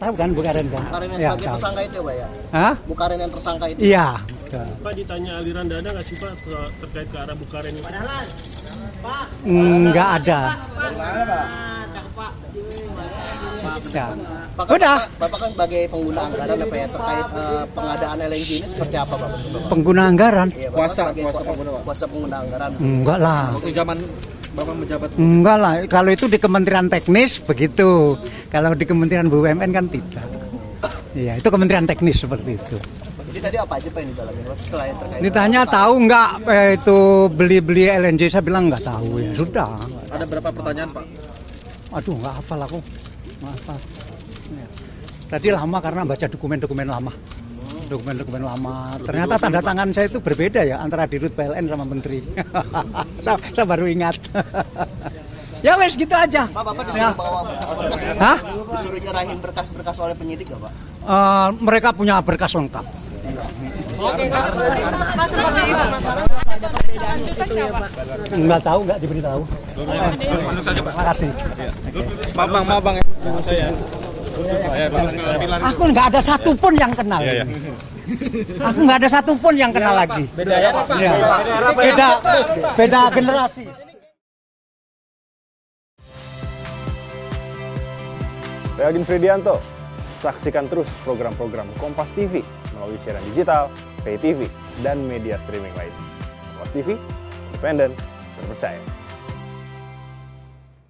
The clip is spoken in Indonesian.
tahu kan Bu Karen kan? Karen yang Ya, sebagai tahu. tersangka itu ya Pak ya? Hah? Bu Karen yang tersangka itu? Iya. Pak ditanya aliran dana nggak sih Pak terkait ke arah Bukhari ini? Nggak ada. Ya. Pak, Udah. Bapak kan sebagai pengguna anggaran apa ya terkait pengadaan LNG ini seperti apa Bapak? Pengguna anggaran? Iya, Bapak Kuasa sebagai pengguna, Pak. kuasa pengguna anggaran. Enggak lah. Waktu zaman Bapak menjabat Enggak lah. Kalau itu di Kementerian Teknis begitu. Kalau di Kementerian BUMN kan tidak. Iya, itu Kementerian Teknis seperti itu. Jadi tadi apa aja Pak yang didalamin Pak selain terkait? Ditanya tahu nggak itu beli LNG, saya bilang nggak tahu ya sudah. ada berapa pertanyaan Pak? Aduh nggak hafal aku, nggak hafal. Ya. Tadi lama karena baca dokumen-dokumen lama. Dokumen-dokumen lama. Ternyata tanda tangan saya itu berbeda ya antara Dirut PLN sama Menteri. saya baru ingat. Ya wes gitu aja. Pak, Bapak disuruh Ya. bawa berkas-berkas. Hah? Disuruh nyerahin berkas-berkas oleh penyidik nggak Pak? Mereka punya berkas lengkap. Nggak tahu, nggak diberitahu. Terima kasih. Maaf Bang ya. Aku nggak ada satupun yang kenal. Aku nggak ada satupun yang kenal lagi. Beda generasi. Saya Agin Fridianto. Saksikan terus program-program Kompas TV melalui siaran digital, pay TV, dan media streaming lain. Kompas TV, independen, terpercaya.